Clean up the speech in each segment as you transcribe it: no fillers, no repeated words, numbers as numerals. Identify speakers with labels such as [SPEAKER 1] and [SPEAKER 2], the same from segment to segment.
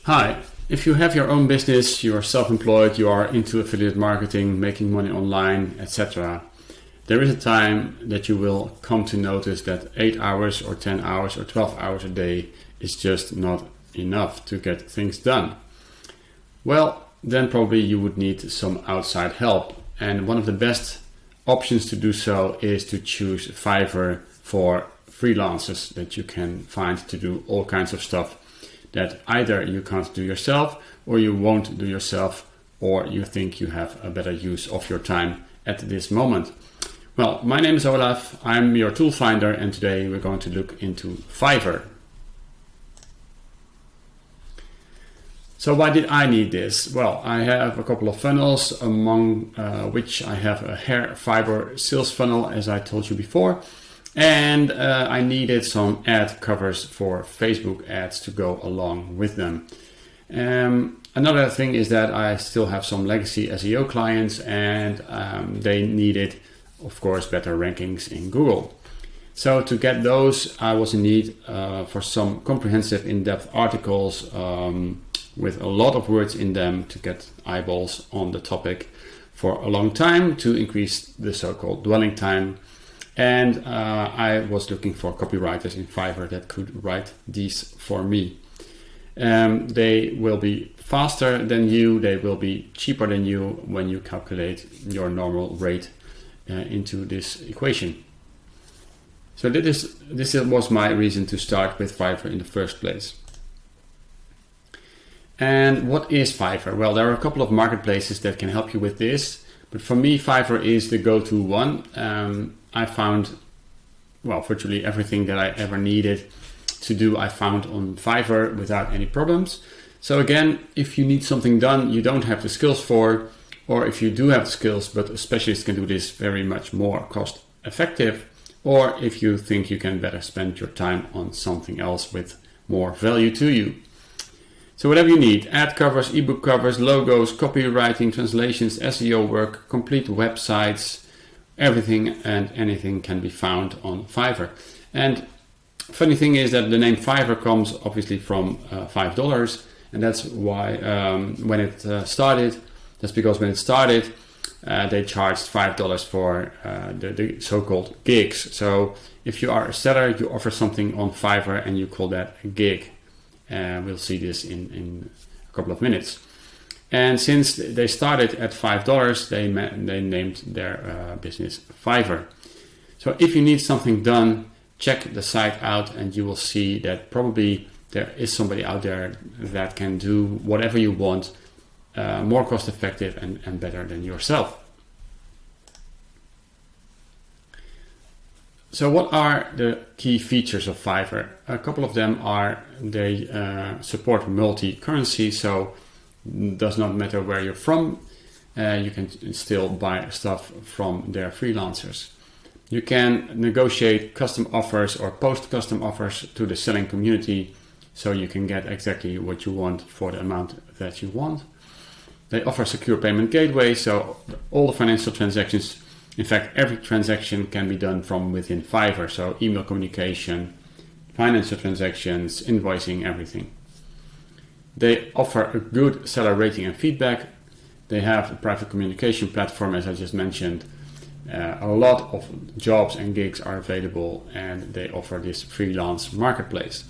[SPEAKER 1] Hi, if you have your own business, you are self-employed, you are into affiliate marketing, making money online, etc. There is a time that you will come to notice that 8 hours or 10 hours or 12 hours a day is just not enough to get things done. Well, then probably you would need some outside help. And one of the best options to do so is to choose Fiverr for freelancers that you can find to do all kinds of stuff that either you can't do yourself, or you won't do yourself, or you think you have a better use of your time at this moment. Well, my name is Olaf, I'm your tool finder, and today we're going to look into Fiverr. So why did I need this? Well, I have a couple of funnels, among which I have a hair fiber sales funnel, as I told you before. And I needed some ad covers for Facebook ads to go along with them. Another thing is that I still have some legacy SEO clients, and they needed, of course, better rankings in Google. So to get those, I was in need for some comprehensive in-depth articles with a lot of words in them to get eyeballs on the topic for a long time to increase the so-called dwelling time. And I was looking for copywriters in Fiverr that could write these for me. They will be faster than you, they will be cheaper than you when you calculate your normal rate into this equation. So this was my reason to start with Fiverr in the first place. And what is Fiverr? Well, there are a couple of marketplaces that can help you with this, but for me Fiverr is the go-to one. I found, well, virtually everything that I ever needed to do, I found on Fiverr without any problems. So again, if you need something done you don't have the skills for, or if you do have the skills but a specialist can do this very much more cost effective, or if you think you can better spend your time on something else with more value to you. So whatever you need, ad covers, ebook covers, logos, copywriting, translations, SEO work, complete websites, everything and anything can be found on Fiverr. And funny thing is that the name Fiverr comes obviously from $5, and that's why when it started, that's because when it started they charged $5 for the so-called gigs. So if you are a seller, you offer something on Fiverr and you call that a gig. We'll see this in a couple of minutes. And since they started at $5, they named their business Fiverr. So if you need something done, check the site out and you will see that probably there is somebody out there that can do whatever you want, more cost effective and better than yourself. So what are the key features of Fiverr? A couple of them are they support multi-currency, so does not matter where you're from, you can still buy stuff from their freelancers. You can negotiate custom offers or post custom offers to the selling community, so you can get exactly what you want for the amount that you want. They offer secure payment gateway, so all the financial transactions, in fact every transaction, can be done from within Fiverr, so email communication, financial transactions, invoicing, everything. They offer a good seller rating and feedback. They have a private communication platform, as I just mentioned. A lot of jobs and gigs are available, and they offer this freelance marketplace.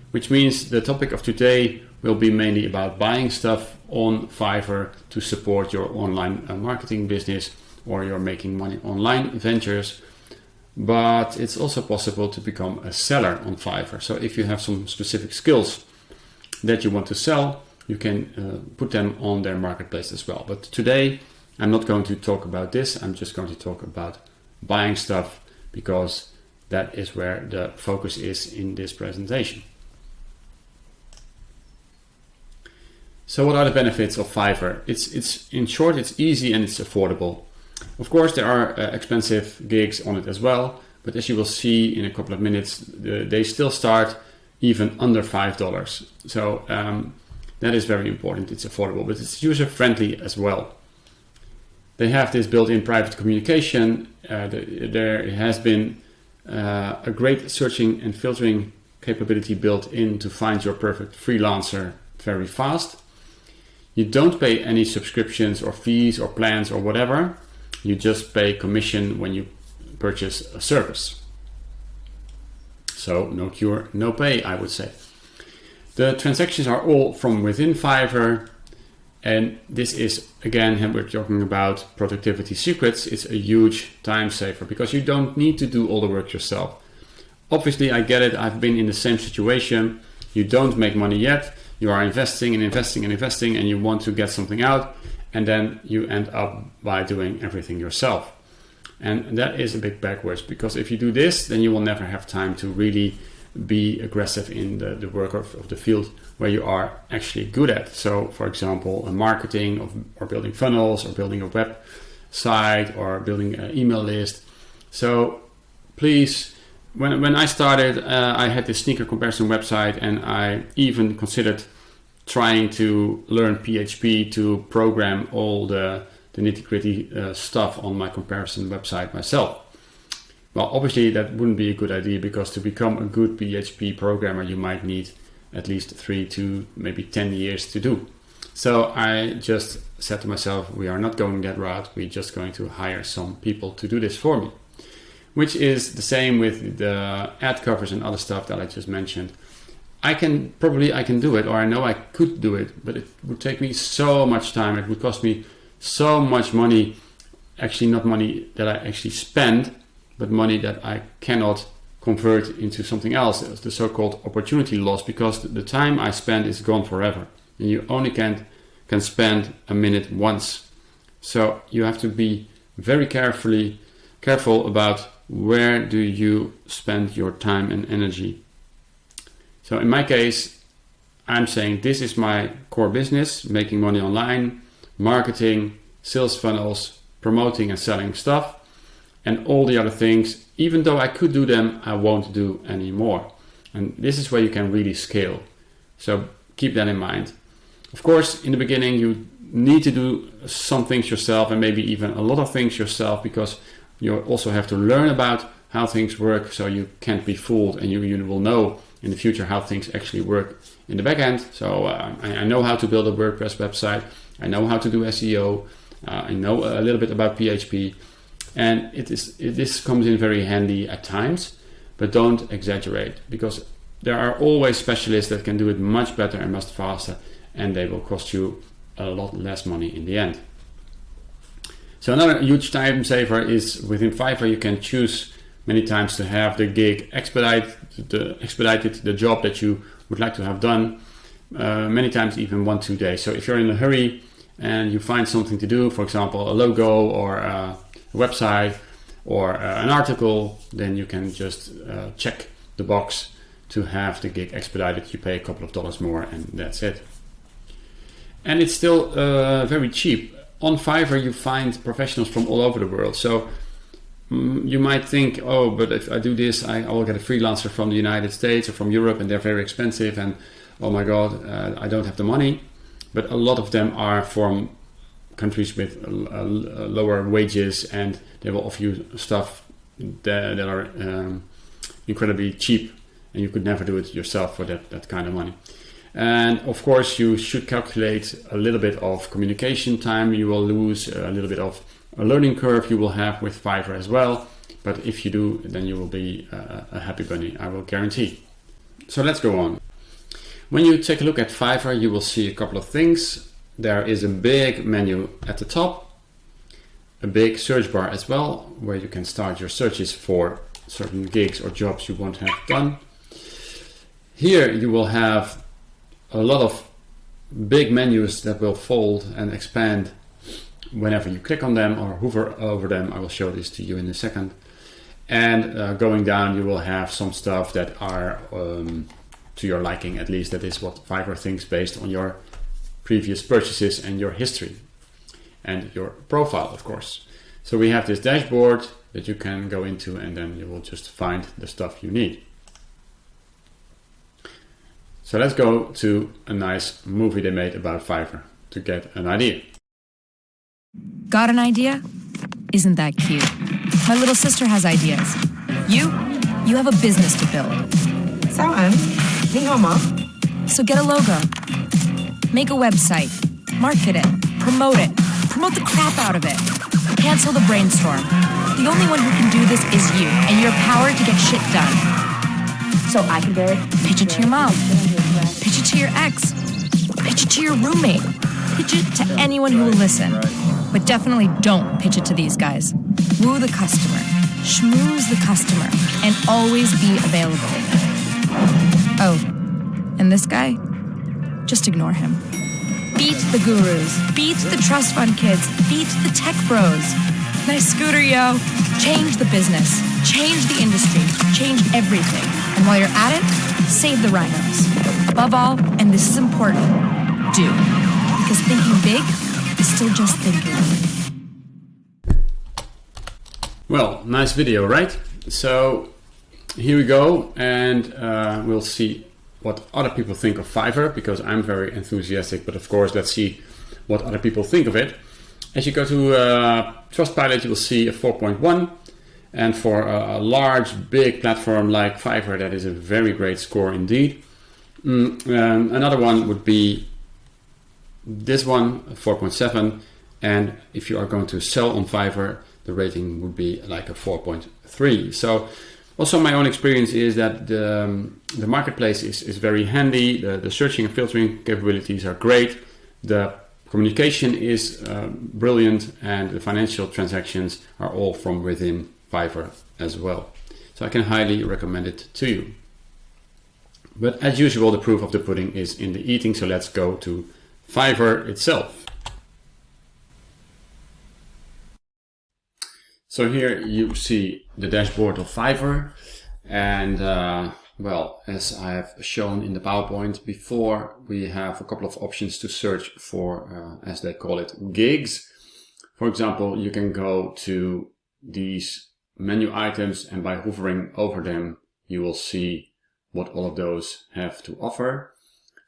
[SPEAKER 1] Which means the topic of today will be mainly about buying stuff on Fiverr to support your online marketing business or your making money online ventures. But it's also possible to become a seller on Fiverr. So if you have some specific skills that you want to sell, you can put them on their marketplace as well. But today I'm not going to talk about this, I'm just going to talk about buying stuff, because that is where the focus is in this presentation. So what are the benefits of Fiverr? It's in short, it's easy and it's affordable. Of course there are expensive gigs on it as well, but as you will see in a couple of minutes, they still start even under $5. So that is very important. It's affordable, but it's user-friendly as well. They have this built-in private communication. There has been a great searching and filtering capability built in to find your perfect freelancer very fast. You don't pay any subscriptions or fees or plans or whatever. You just pay commission when you purchase a service. So no cure, no pay, I would say. The transactions are all from within Fiverr. And this is, again, we're talking about productivity secrets. It's a huge time saver because you don't need to do all the work yourself. Obviously, I get it. I've been in the same situation. You don't make money yet. You are investing and investing and investing, and you want to get something out, and then you end up by doing everything yourself. And that is a bit backwards, because if you do this, then you will never have time to really be aggressive in the work of the field where you are actually good at. So, for example, marketing or building funnels or building a website or building an email list. So please, when I started, I had this sneaker comparison website, and I even considered trying to learn PHP to program all the nitty-gritty stuff on my comparison website myself. Well, obviously that wouldn't be a good idea, because to become a good PHP programmer, you might need at least 3 to maybe 10 years to do. So I just said to myself, we are not going that route. We're just going to hire some people to do this for me, which is the same with the ad covers and other stuff that I just mentioned. I can do it, or I know I could do it, but it would take me so much time. It would cost me so much money, actually not money that I actually spend, but money that I cannot convert into something else. It's the so-called opportunity loss, because the time I spend is gone forever, and you only can spend a minute once. So you have to be very careful about where do you spend your time and energy. So in my case, I'm saying this is my core business: making money online, marketing, sales funnels, promoting and selling stuff, and all the other things. Even though I could do them, I won't do anymore. And this is where you can really scale. So keep that in mind. Of course, in the beginning, you need to do some things yourself, and maybe even a lot of things yourself, because you also have to learn about how things work, so you can't be fooled, and you will know in the future how things actually work in the back end. So I know how to build a WordPress website. I know how to do SEO. I know a little bit about PHP. And this comes in very handy at times, but don't exaggerate, because there are always specialists that can do it much better and much faster, and they will cost you a lot less money in the end. So another huge time saver is within Fiverr. You can choose many times to have the gig expedited the job that you would like to have done, many times even 1-2 days. So if you're in a hurry and you find something to do, for example, a logo or a website or an article, then you can just check the box to have the gig expedited. You pay a couple of dollars more, and that's it. And it's still very cheap. On Fiverr, you find professionals from all over the world. So you might think, oh, but if I do this, I will get a freelancer from the United States or from Europe, and they're very expensive, and oh my God, I don't have the money. But a lot of them are from countries with lower wages, and they will offer you stuff that are incredibly cheap, and you could never do it yourself for that kind of money. And of course, you should calculate a little bit of communication time. You will lose a little bit of a learning curve you will have with Fiverr as well. But if you do, then you will be a happy bunny, I will guarantee. So let's go on. When you take a look at Fiverr, you will see a couple of things. There is a big menu at the top, a big search bar as well, where you can start your searches for certain gigs or jobs you want to have done. Here you will have a lot of big menus that will fold and expand whenever you click on them or hover over them. I will show this to you in a second. And going down, you will have some stuff that are to your liking. At least that is what Fiverr thinks based on your previous purchases and your history and your profile, of course. So we have this dashboard that you can go into, and then you will just find the stuff you need. So let's go to a nice movie they made about Fiverr to get an idea.
[SPEAKER 2] Got an idea? Isn't that cute? My little sister has ideas. You have a business to build.
[SPEAKER 3] So get a logo.
[SPEAKER 2] Make a website, market it, promote the crap out of it. Cancel the brainstorm. The only one who can do this is you and your power to get shit done. So I can pitch it to your mom, pitch it to your ex, pitch it to your roommate, pitch it to anyone who will listen. But definitely don't pitch it to these guys. Woo the customer, schmooze the customer, and always be available. Oh, and this guy? Just ignore him. Beat the gurus, beat the trust fund kids, beat the tech bros. Nice scooter, yo. Change the business, change the industry, change everything. And while you're at it, save the rhinos. Above all, and this is important, do. Because thinking big is still just thinking.
[SPEAKER 1] Well, nice video, right? So here we go, and we'll see what other people think of Fiverr, because I'm very enthusiastic, but of course, let's see what other people think of it. As you go to Trustpilot, you will see a 4.1, and for a large, big platform like Fiverr, that is a very great score indeed. Another one would be this one, 4.7, and if you are going to sell on Fiverr, the rating would be like a 4.3. So also my own experience is that the marketplace is very handy, the searching and filtering capabilities are great, the communication is brilliant, and the financial transactions are all from within Fiverr as well. So I can highly recommend it to you. But as usual, the proof of the pudding is in the eating, so let's go to Fiverr itself. So here you see the dashboard of Fiverr, and well, as I have shown in the PowerPoint before, we have a couple of options to search for, as they call it, gigs. For example, you can go to these menu items, and by hovering over them, you will see what all of those have to offer.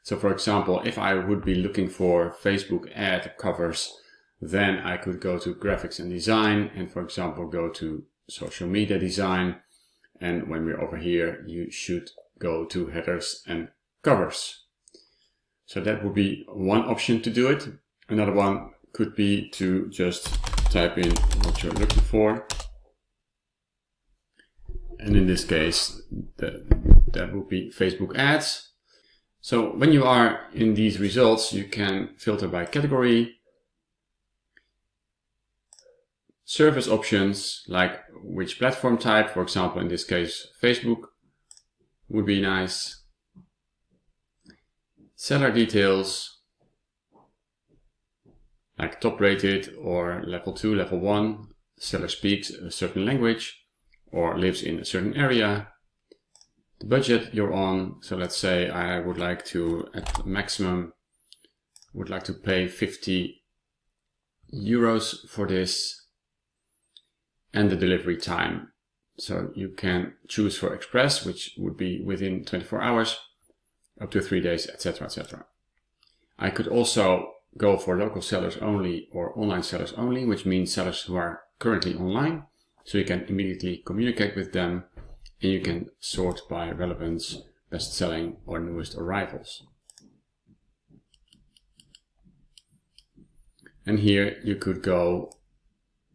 [SPEAKER 1] So for example, if I would be looking for Facebook ad covers, then I could go to graphics and design, and for example, go to social media design. And when we're over here, you should go to headers and covers. So that would be one option to do it. Another one could be to just type in what you're looking for. And in this case, that would be Facebook ads. So when you are in these results, you can filter by category, service options, like which platform type, for example, in this case, Facebook would be nice. Seller details, like top rated or level 2, level 1, seller speaks a certain language or lives in a certain area. The budget you're on, so let's say I would like to, at maximum, would like to pay 50 euros for this. And the delivery time. So you can choose for express, which would be within 24 hours, up to 3 days, etc., etc. I could also go for local sellers only or online sellers only, which means sellers who are currently online. So you can immediately communicate with them, and you can sort by relevance, best selling, or newest arrivals. And here you could go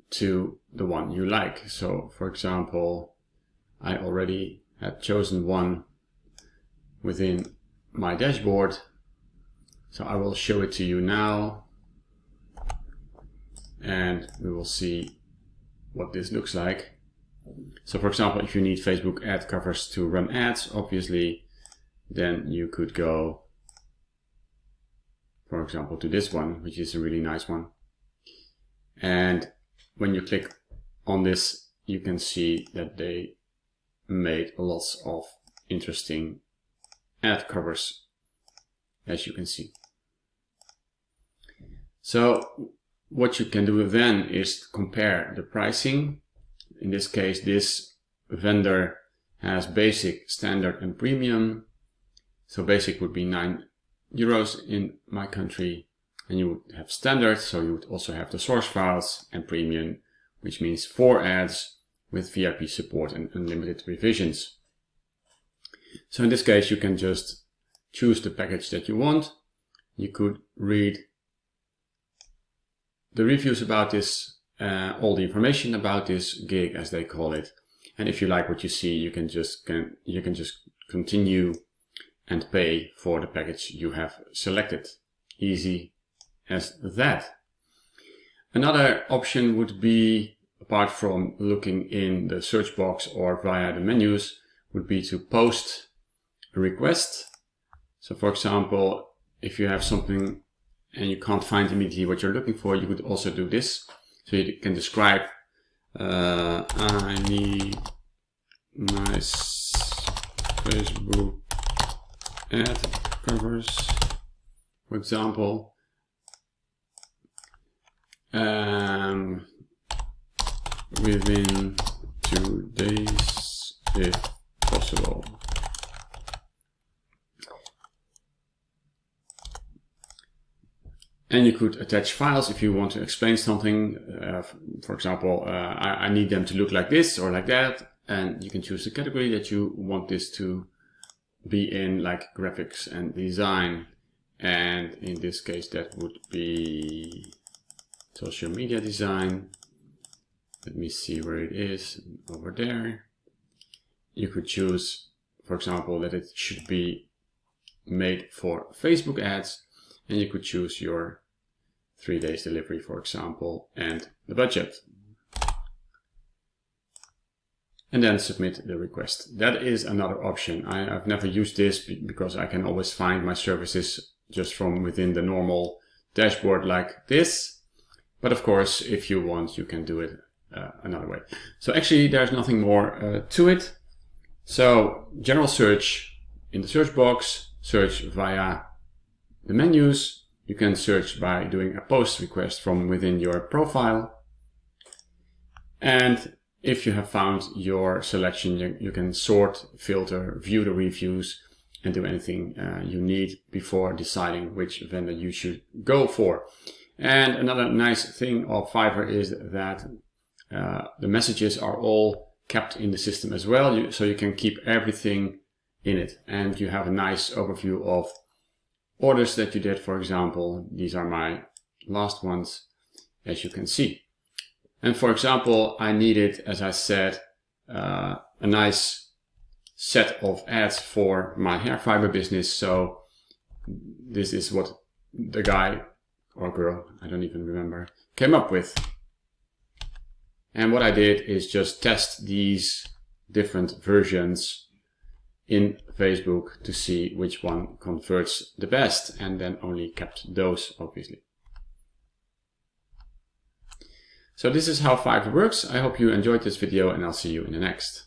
[SPEAKER 1] to the one you like. So for example, I already had chosen one within my dashboard, so I will show it to you now, and we will see what this looks like. So for example, if you need Facebook ad covers to run ads, obviously, then you could go, for example, to this one, which is a really nice one. And when you click on this, you can see that they made lots of interesting ad covers, as you can see. So what you can do then is compare the pricing. In this case, this vendor has basic, standard, and premium. So basic would be 9 euros in my country, and you would have standard, so you would also have the source files, and premium, which means 4 ads with VIP support and unlimited revisions. So in this case, you can just choose the package that you want. you could read the reviews about this, all the information about this gig, as they call it. And if you like what you see, you can just continue and pay for the package you have selected. Easy as that. Another option would be, apart from looking in the search box or via the menus, would be to post a request. So for example, if you have something and you can't find immediately what you're looking for, you could also do this. So you can describe, I need nice Facebook ad covers, for example, within 2 days if possible. And you could attach files if you want to explain something. For example, I need them to look like this or like that. And you can choose the category that you want this to be in, like graphics and design. And in this case, that would be social media design. Let me see where it is, over there. You could choose, for example, that it should be made for Facebook ads. And you could choose your 3 days delivery, for example, and the budget. And then submit the request. That is another option. I've never used this because I can always find my services just from within the normal dashboard like this. But of course, if you want, you can do it another way. So actually, there's nothing more to it. So general search in the search box, search via the menus. You can search by doing a post request from within your profile. And if you have found your selection, you can sort, filter, view the reviews, and do anything you need before deciding which vendor you should go for. And another nice thing of Fiverr is that the messages are all kept in the system as well, so you can keep everything in it. And you have a nice overview of orders that you did, for example. These are my last ones, as you can see. And for example, I needed, as I said, a nice set of ads for my hair fiber business. So this is what the guy or girl, I don't even remember, came up with. And what I did is just test these different versions in Facebook to see which one converts the best, and then only kept those, obviously. So this is how Fiverr works. I hope you enjoyed this video, and I'll see you in the next.